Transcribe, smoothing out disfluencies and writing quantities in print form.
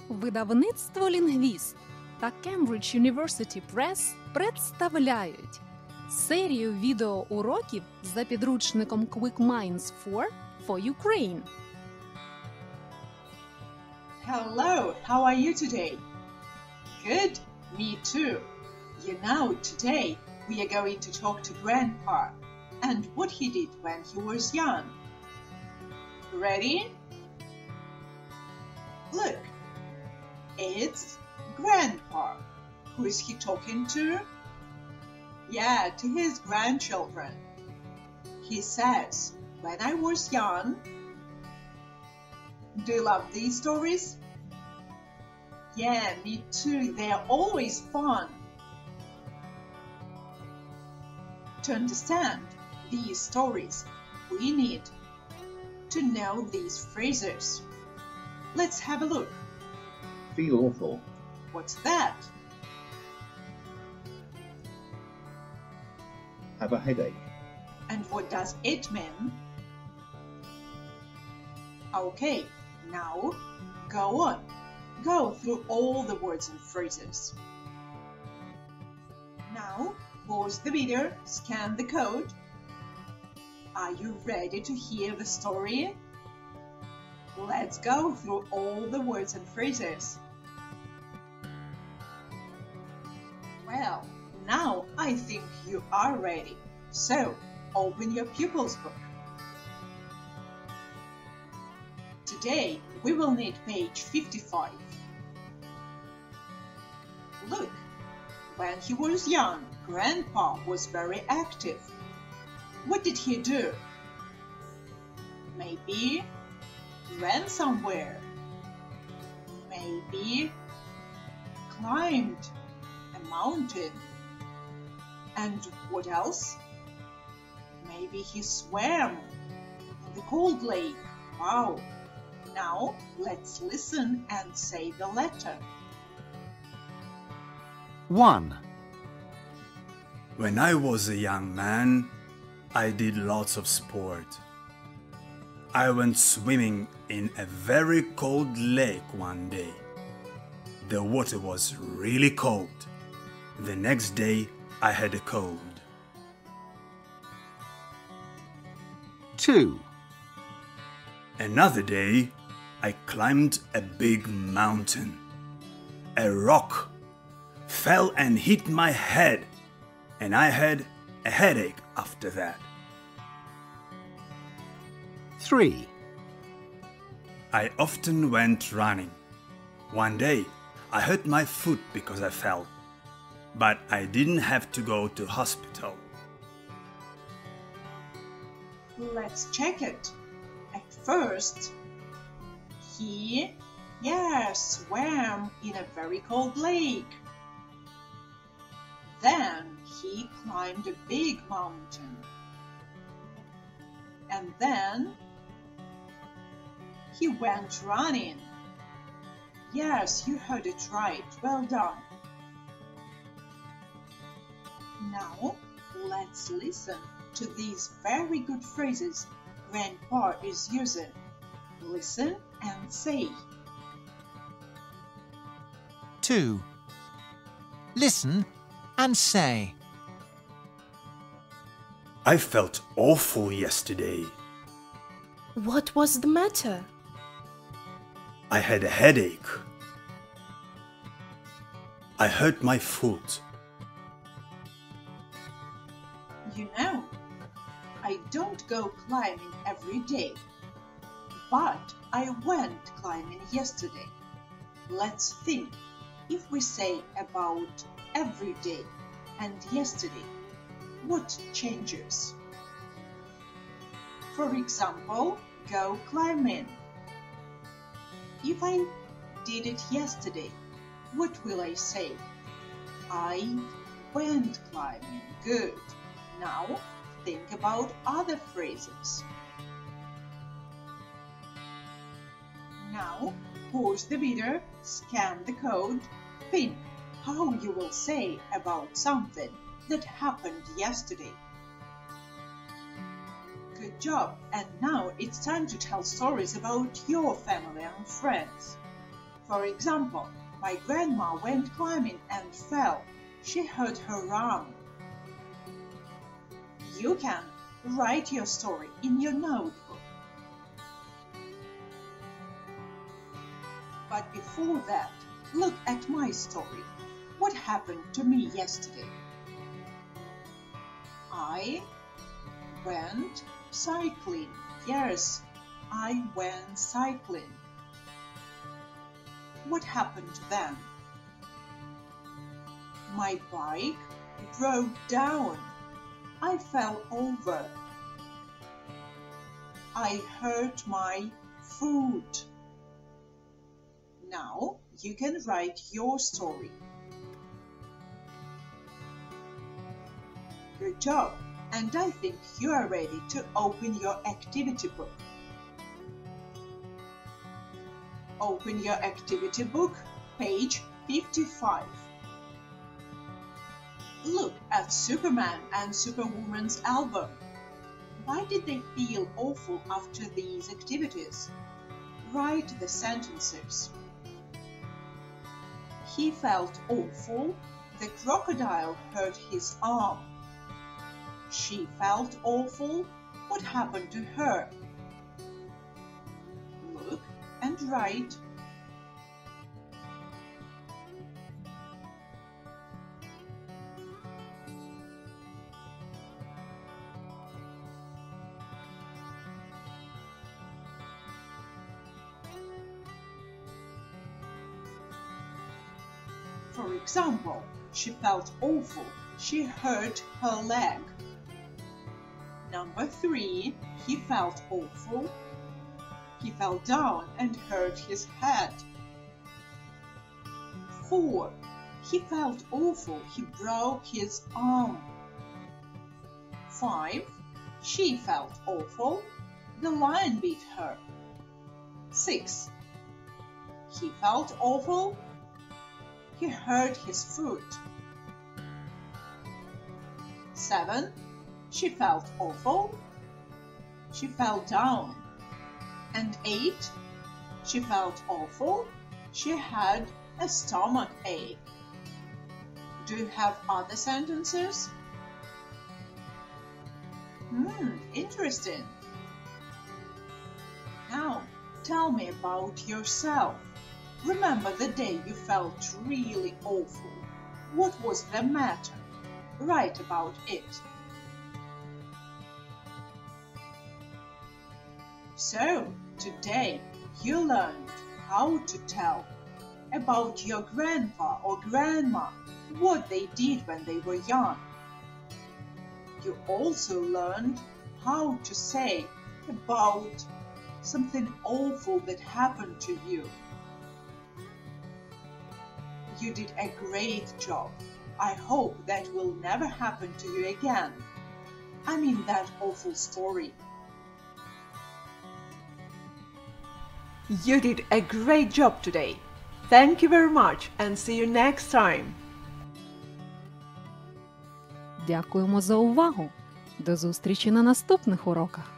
Видавництво «Лінгвіст» та Cambridge University Press представляють серію відеоуроків за підручником Quick Minds 4 for Ukraine. Hello, how are you today? Good, me too. You know, today we are going to talk to Grandpa and what he did when he was young. Ready? Look, it's Grandpa. Who is he talking to? Yeah, to his grandchildren. He says, when I was young. Do you love these stories? Yeah, me too. They are always fun. To understand these stories, we need to know these phrases. Let's have a look. Feel awful. What's that? Have a headache. And what does it mean? Okay, now go on. Go through all the words and phrases. Now, pause the video, scan the code. Are you ready to hear the story? Let's go through all the words and phrases. Well, now I think you are ready. So, open your pupils book. Today, we will need page 55. Look, when he was young, Grandpa was very active. What did he do? Maybe ran somewhere. Maybe climbed a mountain. And what else? Maybe he swam in the cold lake. Wow! Now, let's listen and say the letter. 1. When I was a young man, I did lots of sport. I went swimming in a very cold lake one day. The water was really cold. The next day, I had a cold. 2. Another day, I climbed a big mountain. A rock fell and hit my head, and I had a headache after that. 3. I often went running. One day, I hurt my foot because I fell, but I didn't have to go to hospital. Let's check it. At first, he, swam in a very cold lake. Then he climbed a big mountain. And then he went running. Yes, you heard it right. Well done. Now, let's listen to these very good phrases Grandpa is using. Listen and say. 2. Listen and say. I felt awful yesterday. What was the matter? I had a headache. I hurt my foot. You know, I don't go climbing every day, but I went climbing yesterday. Let's think if we say about every day and yesterday, what changes? For example, go climbing. If I did it yesterday, what will I say? I went climbing. Good. Now, think about other phrases. Now, pause the video, scan the code, think how you will say about something that happened yesterday. Good job! And now it's time to tell stories about your family and friends. For example, my grandma went climbing and fell. She hurt her arm. You can write your story in your notebook. But before that, look at my story. What happened to me yesterday? I went cycling. Yes, I went cycling. What happened then? My bike broke down. I fell over. I hurt my foot. Now you can write your story. Good job, and I think you are ready to open your activity book. Open your activity book, page 55. Look at Superman and Superwoman's album. Why did they feel awful after these activities? Write the sentences. He felt awful. The crocodile hurt his arm. She felt awful. What happened to her? Look and write. For example, she felt awful. She hurt her leg. Number 3, he felt awful. He fell down and hurt his head. 4, he felt awful. He broke his arm. 5, she felt awful. The lion beat her. 6, he felt awful. He hurt his foot. 7, she felt awful. She fell down. And 8, she felt awful. She had a stomach ache. Do you have other sentences? Interesting. Now, tell me about yourself. Remember the day you felt really awful. What was the matter? Write about it. So, today you learned how to tell about your grandpa or grandma, what they did when they were young. You also learned how to say about something awful that happened to you. You did a great job. I hope that will never happen to you again. I mean that awful story. You did a great job today. Thank you very much and see you next time. Дякуємо за увагу. До зустрічі на наступних уроках.